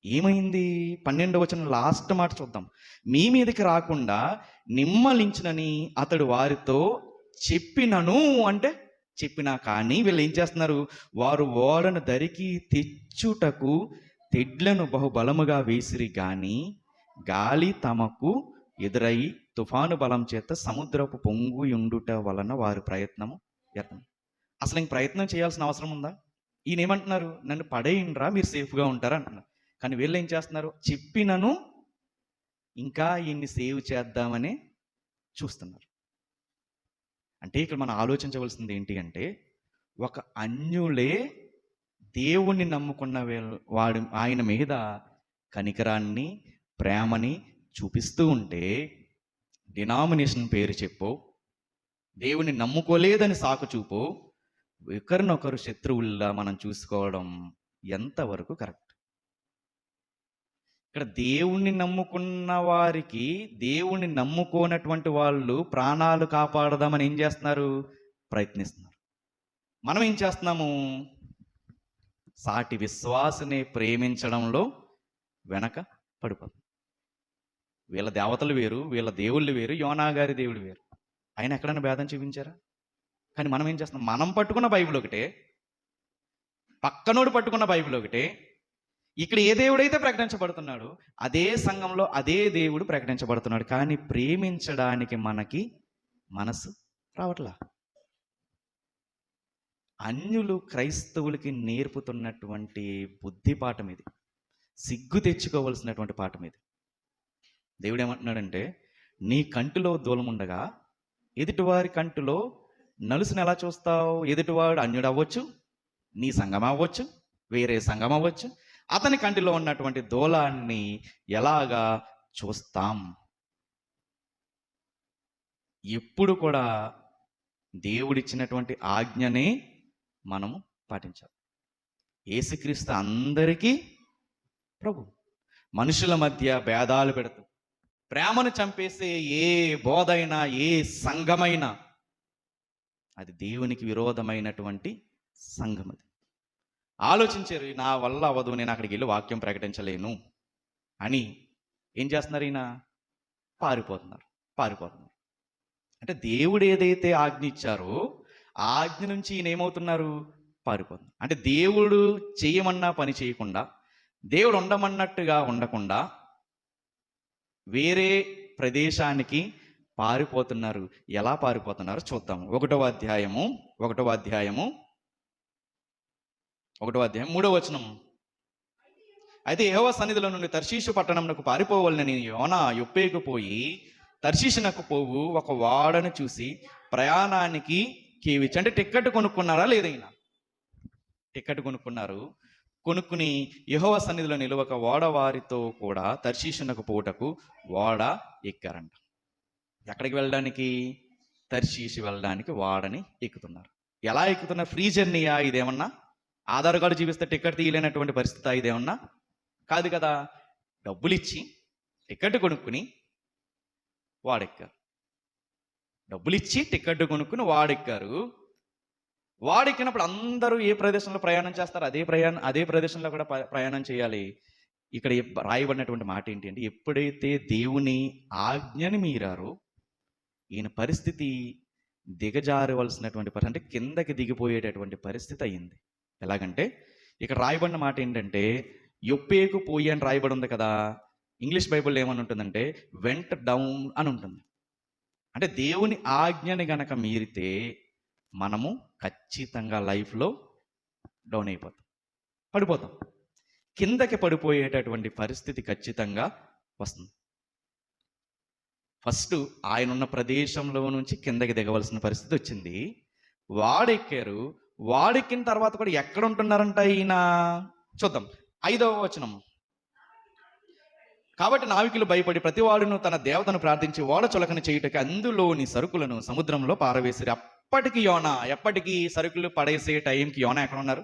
[SPEAKER 1] ఏమైంది? 12వ వచనం లాస్ట్ మాట చూద్దాం. మీ మీదకి రాకుండా నిమ్మలించునని అతడు వారితో చెప్పినను అంటే చెప్పినా కానీ వీళ్ళు ఏం చేస్తున్నారు? వారు ఓడను దరికి తెచ్చుటకు తెడ్లను బహుబలముగా వేసిరి గాని గాలి తమకు ఎదురై తుఫాను బలం చేత సముద్రపు పొంగు ఉండుట వలన వారి ప్రయత్నము వ్యర్థం. అసలు ఇంక ప్రయత్నం చేయాల్సిన అవసరం ఉందా? ఈయన ఏమంటున్నారు? నన్ను పడేయండిరా, మీరు సేఫ్గా ఉంటారా అంటున్నారు. కానీ వీళ్ళు ఏం చేస్తున్నారు? చెప్పినను ఇంకా ఈయన్ని సేవ్ చేద్దామని చూస్తున్నారు. అంటే ఇక్కడ మనం ఆలోచించవలసింది ఏంటి అంటే, ఒక అన్యులే దేవుణ్ణి నమ్ముకున్న వాడు ఆయన మీద కనికరాన్ని, ప్రేమని చూపిస్తూ ఉంటే, డినామినేషన్ పేరు చెప్పు, దేవుణ్ణి నమ్ముకోలేదని సాకు చూపు, ఒకరినొకరు శత్రువుల్లా మనం చూసుకోవడం ఎంతవరకు కరెక్ట్? ఇక్కడ దేవుణ్ణి నమ్ముకున్న వారికి, దేవుణ్ణి నమ్ముకోనటువంటి వాళ్ళు ప్రాణాలు కాపాడదామని ఏం చేస్తున్నారు? ప్రయత్నిస్తున్నారు. మనం ఏం చేస్తున్నాము? సాటి విశ్వాసుని ప్రేమించడంలో వెనక పడిపోతుంది. వీళ్ళ దేవతలు వేరు, వీళ్ళ దేవుళ్ళు వేరు, యోనా గారి దేవుడు వేరు. ఆయన ఎక్కడైనా భేదం చూపించారా? కానీ మనం ఏం చేస్తున్నాం? మనం పట్టుకున్న బైబిల్ ఒకటే, పక్కనోడు పట్టుకున్న బైబిల్ ఒకటే. ఇక్కడ ఏ దేవుడైతే ప్రకటించబడుతున్నాడు అదే సంఘంలో అదే దేవుడు ప్రకటించబడుతున్నాడు. కానీ ప్రేమించడానికి మనకి మనసు రావట్లా. అన్యులు క్రైస్తవులకి నేర్పుతున్నటువంటి బుద్ధి పాఠం ఇది. సిగ్గు తెచ్చుకోవలసినటువంటి పాఠం ఇది. దేవుడు ఏమంటున్నాడంటే, నీ కంటిలో దూలం ఉండగా ఎదుటివారి కంటిలో నలుసుని ఎలా చూస్తావు? ఎదుటివాడు అన్యుడు అవ్వచ్చు, నీ సంఘం అవ్వచ్చు, వేరే సంఘం అవ్వచ్చు. అతని కంటిలో ఉన్నటువంటి దూలాన్ని ఎలాగా చూస్తాం? ఎప్పుడు కూడా దేవుడిచ్చినటువంటి ఆజ్ఞనే మనము పాటించాలి. యేసుక్రీస్తు అందరికీ ప్రభు. మనుషుల మధ్య భేదాలు పెడుతూ ప్రేమను చంపేసే ఏ బోధైనా, ఏ సంఘమైనా అది దేవునికి విరోధమైనటువంటి సంఘం. అది ఆలోచించారు. నా వల్ల అవ్వదు, నేను అక్కడికి వెళ్ళి వాక్యం ప్రకటించలేను అని ఏం చేస్తున్నారు? ఈయన పారిపోతున్నారు. అంటే దేవుడు ఏదైతే ఆజ్ఞ ఇచ్చారో ఆ ఆజ్ఞ నుంచి ఈయన ఏమవుతున్నారు? పారిపోతున్నారు. అంటే దేవుడు చేయమన్నా పని చేయకుండా, దేవుడు ఉండమన్నట్టుగా ఉండకుండా వేరే ప్రదేశానికి పారిపోతున్నారు. ఎలా పారిపోతున్నారు చూద్దాము. 1వ అధ్యాయము 1వ అధ్యాయం 3వ వచనం. అయితే యెహోవా సన్నిధిలో నుండి తర్షీషు పట్టణంనకు పారిపోవాలని యోనా యొప్పేకు పోయి తర్షీషునకు పోవు ఒక వాడను చూసి ప్రయాణానికి కీవిచ్చి, అంటే టిక్కెట్ కొనుక్కున్నారా లేదైనా? టిక్కెట్ కొనుక్కున్నారు. కొనుక్కుని యెహోవా సన్నిధిలో నిలువక ఓడ వారితో కూడా తర్షీషునకు పోవుటకు ఓడ ఎక్కారంట. ఎక్కడికి వెళ్ళడానికి? తర్షీషు వెళ్ళడానికి వాడని ఎక్కుతున్నారు. ఎలా ఎక్కుతున్నారు? ఫ్రీ జర్నీయా ఇదేమన్నా? ఆధార్ కార్డు చూపిస్తే టికెట్ తీయలేనటువంటి పరిస్థితి ఇదేమన్నా? కాదు కదా. డబ్బులు ఇచ్చి టికెట్ కొనుక్కుని వాడెక్కారు. డబ్బులు ఇచ్చి టికెట్ కొనుక్కుని వాడెక్కారు. వాడెక్కినప్పుడు అందరూ ఏ ప్రదేశంలో ప్రయాణం చేస్తారు? అదే ప్రదేశంలో కూడా ప్రయాణం చేయాలి. ఇక్కడ రాయబడినటువంటి మాట ఏంటి అంటే, ఎప్పుడైతే దేవుని ఆజ్ఞని మీరారో ఈయన పరిస్థితి దిగజారవలసినటువంటి పరిస్థితి, అంటే కిందకి దిగిపోయేటటువంటి పరిస్థితి అయ్యింది. ఎలాగంటే ఇక్కడ రాయబడిన మాట ఏంటంటే, యొప్పేకు పోయి అని రాయబడి ఉంది కదా. ఇంగ్లీష్ బైబిల్లో ఏమని ఉంటుందంటే వెంట్ డౌన్ అని ఉంటుంది. అంటే దేవుని ఆజ్ఞని గనక మీరితే మనము ఖచ్చితంగా లైఫ్లో డౌన్ అయిపోతాం, పడిపోతాం. కిందకి పడిపోయేటటువంటి పరిస్థితి ఖచ్చితంగా వస్తుంది. ఫస్ట్ ఆయన ఉన్న ప్రదేశంలో నుంచి కిందకి దిగవలసిన పరిస్థితి వచ్చింది. వాడెక్కారు. వాడెక్కిన తర్వాత కూడా ఎక్కడ ఉంటున్నారంట ఈయన? చూద్దాం 5వ వచనం. కాబట్టి నావికులు భయపడి ప్రతివాడును తన దేవతను ప్రార్థించి ఓడ చులకన చేయుటకి అందులోని సరుకులను సముద్రంలో పారవేసిరి. అప్పటికి యోనా, ఎప్పటికీ సరుకులు పడేసే టైంకి యోనా ఎక్కడ ఉన్నారు?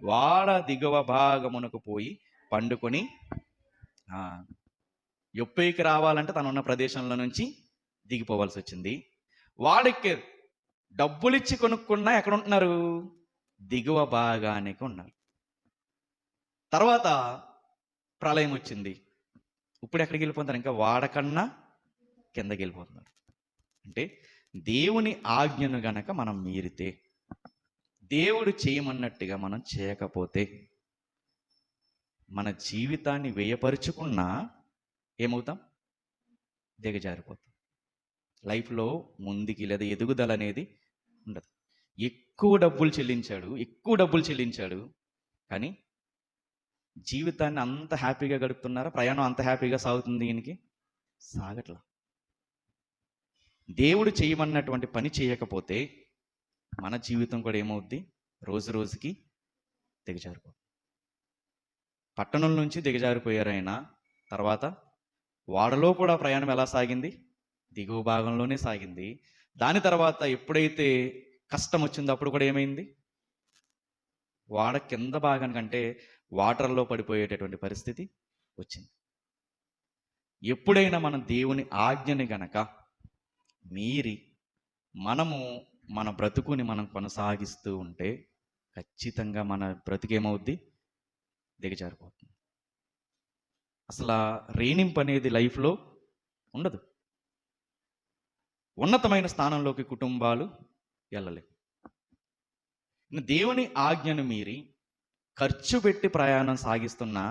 [SPEAKER 1] వాడ దిగువ భాగమునకు పోయి పండుకొని యొప్పేకి రావాలంటే తను ఉన్న ప్రదేశంలో నుంచి దిగిపోవాల్సి వచ్చింది. వాడెక్కారు. డబ్బులిచ్చి కొనుక్కున్నా ఎక్కడ ఉంటున్నారు? దిగువ భాగానికి ఉన్నారు. తర్వాత ప్రళయం వచ్చింది. ఇప్పుడు ఎక్కడికి వెళ్ళిపోతున్నారు? ఇంకా వాడకన్నా కిందకి వెళ్ళిపోతున్నారు. అంటే దేవుని ఆజ్ఞను గనక మనం మీరితే, దేవుడు చేయమన్నట్టుగా మనం చేయకపోతే, మన జీవితాన్ని వ్యయపరుచుకున్నా ఏమవుతాం? దిగజారిపోతాం. లైఫ్లో ముందుకి లేదా ఎదుగుదల అనేది ఉండదు. ఎక్కువ డబ్బులు చెల్లించాడు కానీ జీవితాన్ని అంత హ్యాపీగా గడుపుతున్నారా? ప్రయాణం అంత హ్యాపీగా సాగుతుంది? ఈయనకి సాగట్లా. దేవుడు చేయమన్నటువంటి పని చేయకపోతే మన జీవితం కూడా ఏమవుద్ది? రోజు రోజుకి దిగజారిపోతుంది. పట్టణం నుంచి దిగజారిపోయారైనా తర్వాత వాడలో కూడా ప్రయాణం ఎలా సాగింది? దిగువ భాగంలోనే సాగింది. దాని తర్వాత ఎప్పుడైతే కష్టం వచ్చిందో అప్పుడు కూడా ఏమైంది? వాడ కింద భాగానికంటే వాటర్లో పడిపోయేటటువంటి పరిస్థితి వచ్చింది. ఎప్పుడైనా మనం దేవుని ఆజ్ఞని గనక మీరి మనము మన బ్రతుకుని మనం కొనసాగిస్తూ ఉంటే ఖచ్చితంగా మన బ్రతుకేమవుద్ది? దిగజారిపోతుంది. అసలు రేణింపు అనేది లైఫ్లో ఉండదు. ఉన్నతమైన స్థానంలోకి కుటుంబాలు వెళ్ళలేవు. దేవుని ఆజ్ఞను మీరి ఖర్చు పెట్టి ప్రయాణం సాగిస్తున్నా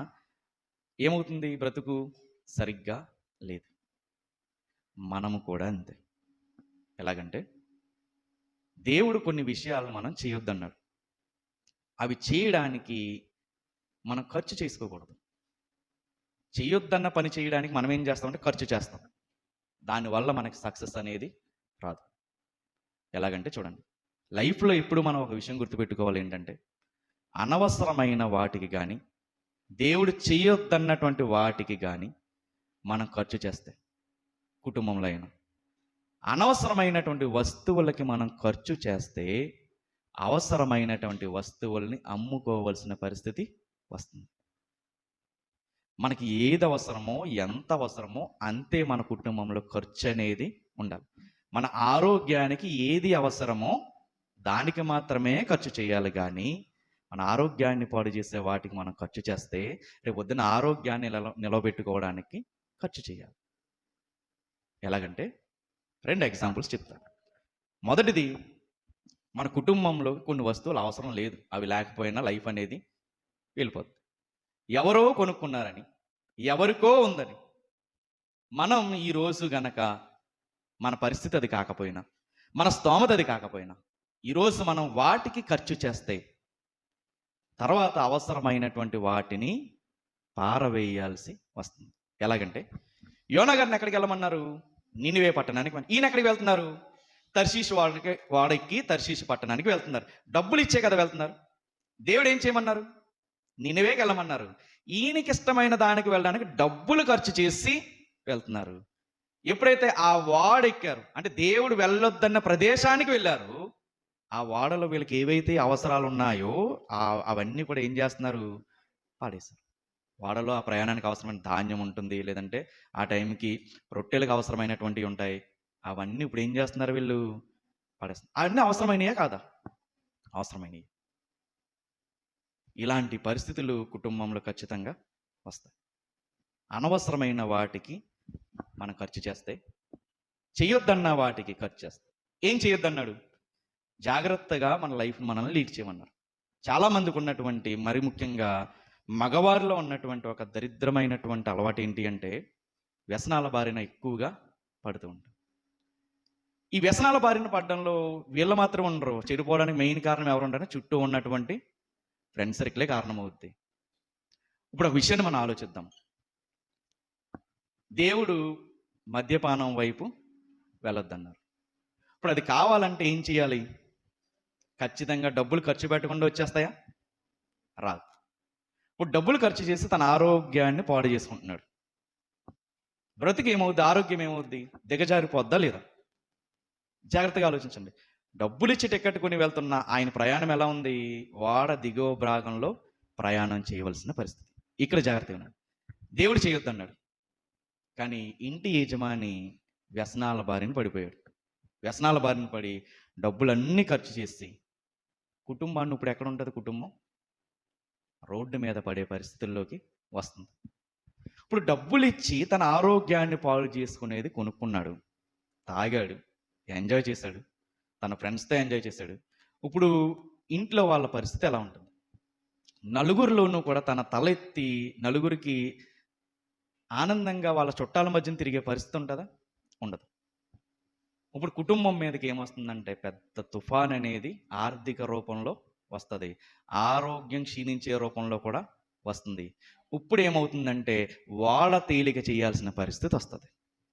[SPEAKER 1] ఏమవుతుంది? బ్రతుకు సరిగ్గా లేదు. మనము కూడా అంతే. ఎలాగంటే దేవుడు కొన్ని విషయాలు మనం చేయొద్దన్నాడు. అవి చేయడానికి మనం ఖర్చు చేసుకోకూడదు. చేయొద్దన్న పని చేయడానికి మనం ఏం చేస్తామంటే ఖర్చు చేస్తాం. దానివల్ల మనకి సక్సెస్ అనేది రాదు. ఎలాగంటే చూడండి, లైఫ్లో ఎప్పుడు మనం ఒక విషయం గుర్తుపెట్టుకోవాలి ఏంటంటే, అనవసరమైన వాటికి కానీ దేవుడు చేయొద్దన్నటువంటి వాటికి కానీ మనం ఖర్చు చేస్తే, కుటుంబంలో అయినా అనవసరమైనటువంటి వస్తువులకి మనం ఖర్చు చేస్తే అవసరమైనటువంటి వస్తువుల్ని అమ్ముకోవాల్సిన పరిస్థితి వస్తుంది. మనకి ఏది అవసరమో ఎంత అవసరమో అంతే మన కుటుంబంలో ఖర్చు అనేది ఉండాలి. మన ఆరోగ్యానికి ఏది అవసరమో దానికి మాత్రమే ఖర్చు చేయాలి. కానీ మన ఆరోగ్యాన్ని పాడు చేసే వాటికి మనం ఖర్చు చేస్తే రేపు పొద్దున ఆరోగ్యాన్ని నిలబెట్టుకోవడానికి ఖర్చు చేయాలి. ఎలాగంటే 2 ఎగ్జాంపుల్స్ చెప్తాను. మొదటిది, మన కుటుంబంలో కొన్ని వస్తువులు అవసరం లేదు, అవి లేకపోయినా లైఫ్ అనేది వెళ్ళిపోతుంది. ఎవరో కొనుక్కున్నారని, ఎవరికో ఉందని మనం ఈరోజు గనక మన పరిస్థితి అది కాకపోయినా, మన స్తోమత అది కాకపోయినా ఈరోజు మనం వాటికి ఖర్చు చేస్తే తర్వాత అవసరమైనటువంటి వాటిని పారవేయాల్సి వస్తుంది. ఎలాగంటే యోనా గారిని ఎక్కడికి వెళ్ళమన్నారు? నినివే పట్టణానికి. ఈయన ఎక్కడికి వెళ్తున్నారు? తర్షీషు వాడికి తర్షీషు పట్టణానికి వెళ్తున్నారు. డబ్బులు ఇచ్చే కదా వెళ్తున్నారు. దేవుడు ఏం చేయమన్నారు? నినివేకి వెళ్ళమన్నారు. ఈయనకి ఇష్టమైన దానికి వెళ్ళడానికి డబ్బులు ఖర్చు చేసి వెళ్తున్నారు. ఎప్పుడైతే ఆ వాడెక్కారు, అంటే దేవుడు వెళ్ళొద్దన్న ప్రదేశానికి వెళ్ళారు, ఆ వాడలో వీళ్ళకి ఏవైతే అవసరాలు ఉన్నాయో అవన్నీ కూడా ఏం చేస్తున్నారు? పాడేశారు. వాడలో ఆ ప్రయాణానికి అవసరమైన ధాన్యం ఉంటుంది, లేదంటే ఆ టైంకి రొట్టెలకు అవసరమైనటువంటివి ఉంటాయి. అవన్నీ ఇప్పుడు ఏం చేస్తున్నారు? వీళ్ళు పాడేస్తున్నారు. అవన్నీ అవసరమైనయా కాదా? అవసరమైనవి. ఇలాంటి పరిస్థితులు కుటుంబంలో ఖచ్చితంగా వస్తాయి. అనవసరమైన వాటికి మనం ఖర్చు చేస్తే, చేయొద్దన్న వాటికి ఖర్చు చేస్తాం. ఏం చేయొద్దన్నాడు? జాగ్రత్తగా మన లైఫ్ మనల్ని లీడ్ చేయమన్నారు. చాలామందికి ఉన్నటువంటి, మరి ముఖ్యంగా మగవారిలో ఉన్నటువంటి ఒక దరిద్రమైనటువంటి అలవాటు ఏంటి అంటే, వ్యసనాల బారిన ఎక్కువగా పడుతూ ఉంటారు. ఈ వ్యసనాల బారిన పడడంలో వీళ్ళు మాత్రం ఉండరు. చెడిపోవడానికి మెయిన్ కారణం ఎవరు ఉంటారో చుట్టూ ఉన్నటువంటి ఫ్రెండ్ సర్కిలే కారణమవుద్ది. ఇప్పుడు ఒక విషయాన్ని మనం ఆలోచిద్దాం. దేవుడు మద్యపానం వైపు వెళ్ళొద్దన్నారు. ఇప్పుడు అది కావాలంటే ఏం చేయాలి? ఖచ్చితంగా డబ్బులు ఖర్చు పెట్టకుండా వచ్చేస్తాయా? రాదు. ఇప్పుడు డబ్బులు ఖర్చు చేసి తన ఆరోగ్యాన్ని పాడు చేసుకుంటున్నాడు. బ్రతికి ఏమవుద్ది? ఆరోగ్యం ఏమవుద్ది? దిగజారిపోద్దా లేదా? జాగ్రత్తగా ఆలోచించండి. డబ్బులు ఇచ్చి టికెట్ కొని వెళ్తున్న ఆయన ప్రయాణం ఎలా ఉంది? వాడ దిగువ భాగంలో ప్రయాణం చేయవలసిన పరిస్థితి. ఇక్కడ జాగ్రత్తగా ఉన్నాడు. దేవుడు చేయొద్దన్నాడు, కానీ ఇంటి యజమాని వ్యసనాల బారిన పడిపోయాడు. వ్యసనాల బారిన పడి డబ్బులన్నీ ఖర్చు చేసి కుటుంబాన్ని, ఇప్పుడు ఎక్కడ ఉంటుంది కుటుంబం? రోడ్డు మీద పడే పరిస్థితుల్లోకి వస్తుంది. ఇప్పుడు డబ్బులు ఇచ్చి తన ఆరోగ్యాన్ని పాడు చేసుకునేది కొనుక్కున్నాడు, తాగాడు, ఎంజాయ్ చేశాడు, తన ఫ్రెండ్స్తో ఎంజాయ్ చేశాడు. ఇప్పుడు ఇంట్లో వాళ్ళ పరిస్థితి ఎలా ఉంటుంది? నలుగురిలోనూ కూడా తన తల ఎత్తి నలుగురికి ఆనందంగా వాళ్ళ చుట్టాల మధ్యన తిరిగే పరిస్థితి ఉంటుందా? ఉండదు. ఇప్పుడు కుటుంబం మీదకి ఏమొస్తుందంటే పెద్ద తుఫాన్ అనేది ఆర్థిక రూపంలో వస్తుంది, ఆరోగ్యం క్షీణించే రూపంలో కూడా వస్తుంది. ఇప్పుడు ఏమవుతుందంటే వాడ తేలిక చేయాల్సిన పరిస్థితి వస్తుంది.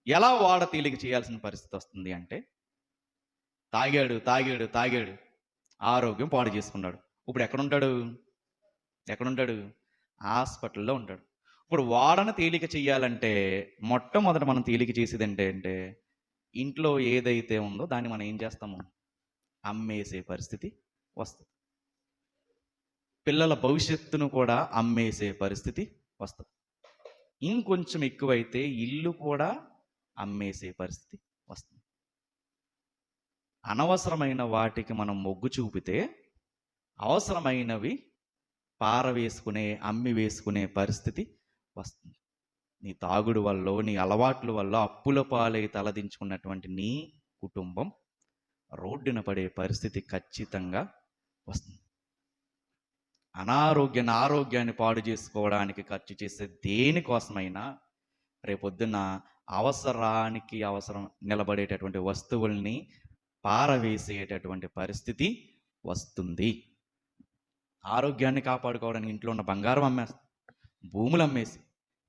[SPEAKER 1] ఎలా వాడ తేలిక చేయాల్సిన పరిస్థితి వస్తుంది అంటే, తాగాడు తాగాడు తాగాడు, ఆరోగ్యం పాడు చేసుకున్నాడు. ఇప్పుడు ఎక్కడుంటాడు? హాస్పిటల్లో ఉంటాడు. ఇప్పుడు వాడను తేలిక చేయాలంటే మొట్టమొదట మనం తేలిక చేసేది అంటే ఇంట్లో ఏదైతే ఉందో దాన్ని మనం ఏం చేస్తాము? అమ్మేసే పరిస్థితి వస్తుంది. పిల్లల భవిష్యత్తును కూడా అమ్మేసే పరిస్థితి వస్తుంది. ఇంకొంచెం ఎక్కువైతే ఇల్లు కూడా అమ్మేసే పరిస్థితి వస్తుంది. అనవసరమైన వాటికి మనం మొగ్గు చూపితే అవసరమైనవి పారవేసుకునే, అమ్మి వేసుకునే పరిస్థితి వస్తుంది. నీ తాగుడు వల్ల, నీ అలవాట్ల వల్ల అప్పుల పాలై తలదించుకున్నటువంటి నీ కుటుంబం రోడ్డున పడే పరిస్థితి ఖచ్చితంగా వస్తుంది. ఆరోగ్యాన్ని పాడు చేసుకోవడానికి ఖర్చు చేసే దేనికోసమైనా రేపొద్దున అవసరం నిలబడేటటువంటి వస్తువుల్ని పారవేసేటటువంటి పరిస్థితి వస్తుంది. ఆరోగ్యాన్ని కాపాడుకోవడానికి ఇంట్లో ఉన్న బంగారం అమ్మేసి, భూములు అమ్మేసి,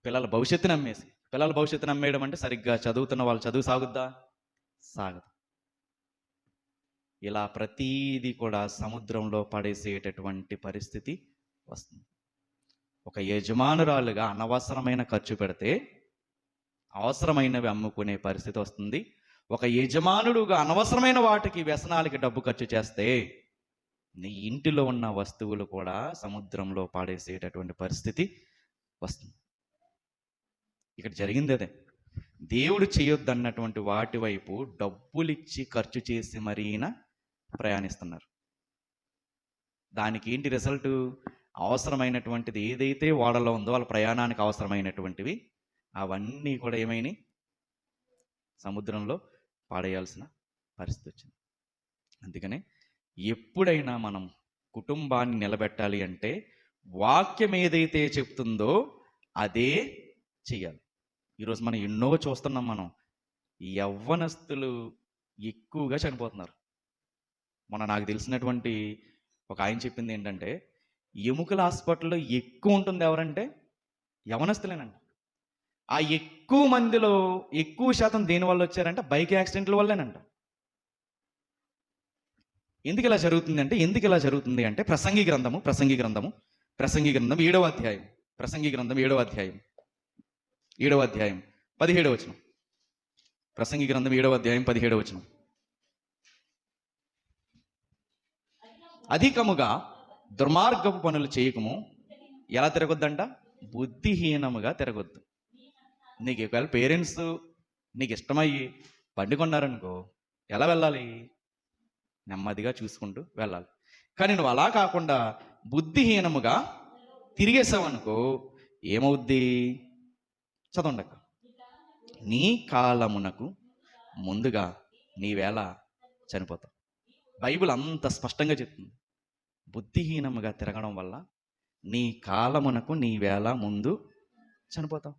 [SPEAKER 1] పిల్లల భవిష్యత్తుని అమ్మేసి, పిల్లల భవిష్యత్తుని అమ్మేయడం అంటే సరిగ్గా చదువుతున్న వాళ్ళు చదువు సాగుద్దా? సాగదు. ఇలా ప్రతీది కూడా సముద్రంలో పడేసేటటువంటి పరిస్థితి వస్తుంది. ఒక యజమానురాలుగా అనవసరమైన ఖర్చు పెడితే అవసరమైనవి అమ్ముకునే పరిస్థితి వస్తుంది. ఒక యజమానుడుగా అనవసరమైన వాటికి, వ్యసనాలకి డబ్బు ఖర్చు చేస్తే నీ ఇంటిలో ఉన్న వస్తువులు కూడా సముద్రంలో పాడేసేటటువంటి పరిస్థితి వస్తుంది. ఇక్కడ జరిగింది అదే. దేవుడు చేయొద్దన్నటువంటి వాటి వైపు డబ్బులిచ్చి ఖర్చు చేసి మరీనా ప్రయాణిస్తున్నారు. దానికి ఏంటి రిజల్ట్? అవసరమైనటువంటిది ఏదైతే ఓడలో ఉందో వాళ్ళ ప్రయాణానికి అవసరమైనటువంటివి అవన్నీ కూడా ఏమైనాయి? సముద్రంలో పాడేయాల్సిన పరిస్థితి వచ్చింది. అందుకనే ఎప్పుడైనా మనం కుటుంబాన్ని నిలబెట్టాలి అంటే వాక్యం ఏదైతే చెప్తుందో అదే చెయ్యాలి. ఈరోజు మనం ఎన్నో చూస్తున్నాం. మనం యవ్వనస్తులు ఎక్కువగా చనిపోతున్నారు. మొన్న నాకు తెలిసినటువంటి ఒక ఆయన చెప్పింది ఏంటంటే, ఎముకల హాస్పిటల్లో ఎక్కువ ఉంటుంది ఎవరంటే యవనస్తులేనంట. ఆ ఎక్కువ మందిలో ఎక్కువ శాతం దేని వల్ల వచ్చారంటే బైక్ యాక్సిడెంట్ల వల్లేనంట. ఎందుకు ఇలా జరుగుతుంది అంటే ప్రసంగి గ్రంథం 7వ అధ్యాయం, ప్రసంగి గ్రంథం 7వ అధ్యాయం 17వ వచనం. ప్రసంగి గ్రంథం 7వ అధ్యాయం 17వ వచనం. అధికముగా దుర్మార్గపు పనులు చేయకము. ఎలా తిరగొద్దంట? బుద్ధిహీనముగా తిరగొద్దు. నీకు ఒకవేళ పేరెంట్స్ నీకు ఇష్టమయ్యి బండి కొన్నారనుకో, ఎలా వెళ్ళాలి? నెమ్మదిగా చూసుకుంటూ వెళ్ళాలి. కానీ నువ్వు అలా కాకుండా బుద్ధిహీనముగా తిరిగేసావనుకో ఏమవుద్ది? చదవండి. నీ కాలమునకు ముందుగా నీవేళ చనిపోతావు. బైబిల్ అంత స్పష్టంగా చెప్తుంది. బుద్ధిహీనముగా తిరగడం వల్ల నీ కాలమునకు నీవేళ ముందు చనిపోతావు.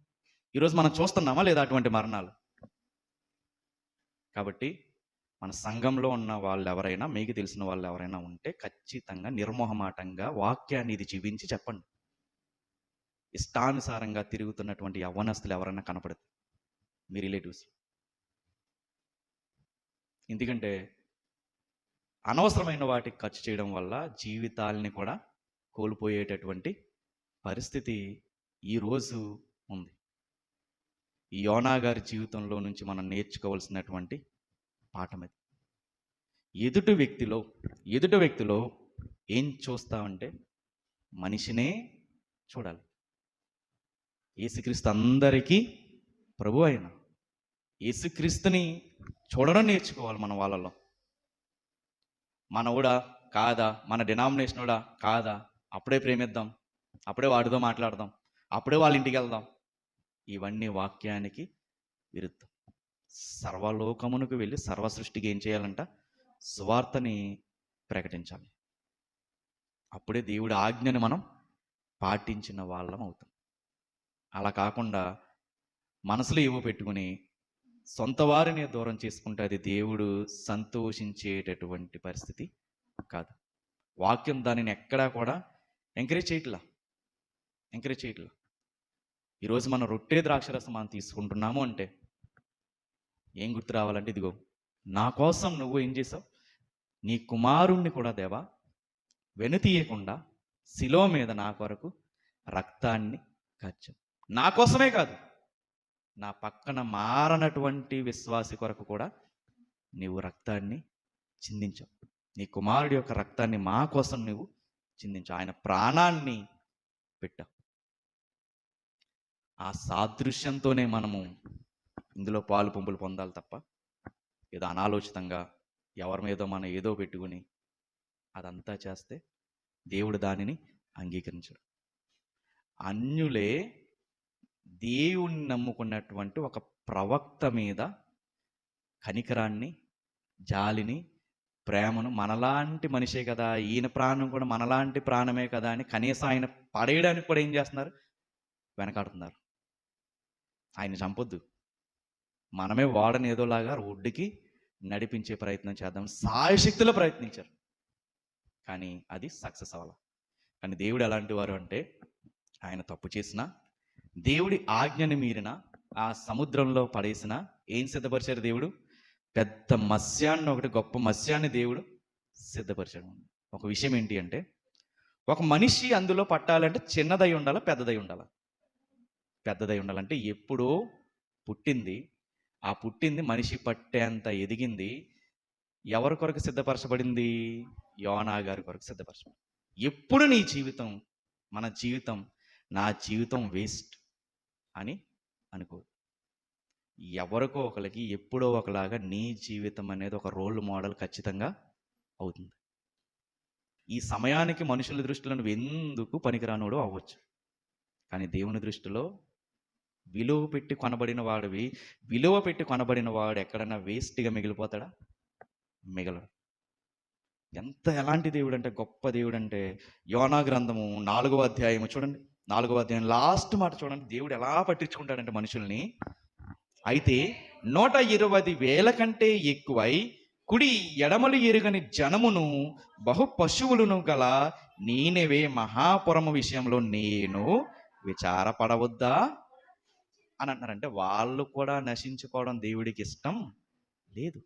[SPEAKER 1] ఈరోజు మనం చూస్తున్నామా లేదా అటువంటి మరణాలు? కాబట్టి మన సంఘంలో ఉన్న వాళ్ళు ఎవరైనా, మీకు తెలిసిన వాళ్ళు ఎవరైనా ఉంటే ఖచ్చితంగా నిర్మోహమాటంగా వాక్యాన్ని ఇది జీవించి చెప్పండి. ఇష్టానుసారంగా తిరుగుతున్నటువంటి యవ్వనస్తులు ఎవరైనా కనపడతారు మీ రిలేటివ్స్. ఎందుకంటే అనవసరమైన వాటికి ఖర్చు చేయడం వల్ల జీవితాలని కూడా కోల్పోయేటటువంటి పరిస్థితి ఈరోజు ఉంది. ఈ యోనా గారి జీవితంలో నుంచి మనం నేర్చుకోవాల్సినటువంటి పాఠం అది. ఎదుటి వ్యక్తిలో ఏం చూస్తామంటే మనిషినే చూడాలి. యేసుక్రీస్తు అందరికీ ప్రభు అయిన యేసుక్రీస్తుని చూడడం నేర్చుకోవాలి మన వాళ్ళలో. మనోడా కాదా, మన డినామినేషనోడా కాదా, అప్పుడే ప్రేమిద్దాం, అప్పుడే వాడితో మాట్లాడదాం, అప్పుడే వాళ్ళ ఇంటికి వెళ్దాం. ఇవన్నీ వాక్యానికి విరుద్ధం. సర్వలోకమునకు వెళ్ళి సర్వ సృష్టికి ఏం చేయాలంట? సువార్తని ప్రకటించాలి. అప్పుడే దేవుడి ఆజ్ఞని మనం పాటించిన వాళ్ళం అవుతాం. అలా కాకుండా మనసులో ఏవో పెట్టుకుని సొంత వారిని దూరం చేసుకుంటే అది దేవుడు సంతోషించేటటువంటి పరిస్థితి కాదు. వాక్యం దానిని ఎక్కడా కూడా ఎంకరేజ్ చేయట్లా. ఈరోజు మనం రొట్టె ద్రాక్షరసం మనం తీసుకుంటున్నాము అంటే ఏం గుర్తు రావాలంటే, ఇదిగో నా కోసం నువ్వు ఏం చేసావు? నీ కుమారుణ్ణి కూడా దేవా వెనుతీయకుండా శిలో మీద నా కొరకు రక్తాన్ని కార్చావు. నా కోసమే కాదు, నా పక్కన మారనటువంటి విశ్వాసి కొరకు కూడా నీవు రక్తాన్ని చిందించావు. నీ కుమారుడి యొక్క రక్తాన్ని మా కోసం నువ్వు చిందించావు. ఆయన ప్రాణాన్ని పెట్టావు. ఆ సాదృశ్యంతోనే మనము ఇందులో పాలు పంపులు పొందాలి తప్ప ఏదో అనాలోచితంగా ఎవరి మీదో మనం ఏదో పెట్టుకుని అదంతా చేస్తే దేవుడు దానిని అంగీకరించడు. అన్యులే దేవుణ్ణి నమ్ముకున్నటువంటి ఒక ప్రవక్త మీద కనికరాన్ని, జాలిని, ప్రేమను, మనలాంటి మనిషే కదా, ఈయన ప్రాణం కూడా మనలాంటి ప్రాణమే కదా అని కనీసం ఆయన పడేయడానికి కూడా ఏం చేస్తున్నారు? వెనకాడుతున్నారు. ఆయన చంపొద్దు, మనమే వాడని ఏదోలాగా రోడ్డుకి నడిపించే ప్రయత్నం చేద్దాం సాయశక్తిలో ప్రయత్నించారు. కానీ అది సక్సెస్ అవ్వాలి. కానీ దేవుడు ఎలాంటి వారు అంటే, ఆయన తప్పు చేసిన, దేవుడి ఆజ్ఞని మీరిన, ఆ సముద్రంలో పడేసిన ఏం సిద్ధపరిచారు? దేవుడు పెద్ద మత్స్యాన్ని, ఒకటి గొప్ప మత్స్యాన్ని దేవుడు సిద్ధపరిచాడు. ఒక విషయం ఏంటి అంటే, ఒక మనిషి అందులో పట్టాలంటే చిన్నదై ఉండాలా, పెద్దదై ఉండాలా? పెద్దదై ఉండాలంటే ఎప్పుడో పుట్టింది, ఆ పుట్టింది మనిషి పట్టేంత ఎదిగింది. ఎవరి కొరకు సిద్ధపరచబడింది? యోనా గారి కొరకు సిద్ధపరచబడింది. ఎప్పుడు నీ జీవితం, మన జీవితం, నా జీవితం వేస్ట్ అని అనుకో. ఎవరికో ఒకరికి ఎప్పుడో ఒకలాగా నీ జీవితం అనేది ఒక రోల్ మోడల్ ఖచ్చితంగా అవుతుంది. ఈ సమయానికి మనుషుల దృష్టిలో నువ్వు ఎందుకు పనికిరానోడు అవ్వచ్చు, కానీ దేవుని దృష్టిలో విలువ పెట్టి కొనబడిన వాడివి. విలువ పెట్టి కొనబడిన వాడు ఎక్కడన్నా వేస్ట్గా మిగిలిపోతాడా? మిగలడు. ఎలాంటి దేవుడు అంటే, గొప్ప దేవుడు అంటే, యోనా గ్రంథము 4వ అధ్యాయము చూడండి, 4వ అధ్యాయం లాస్ట్ మాట చూడండి. దేవుడు ఎలా పట్టించుకుంటాడంటే మనుషుల్ని, అయితే 120,000 కంటే ఎక్కువై కుడి ఎడమలు ఎరుగని జనమును బహు పశువులను గల నీనెవే మహాపురము విషయంలో నేను విచారపడవద్దా అని అంటున్నారంటే వాళ్ళు కూడా నశించుకోవడం దేవుడికి ఇష్టం లేదు.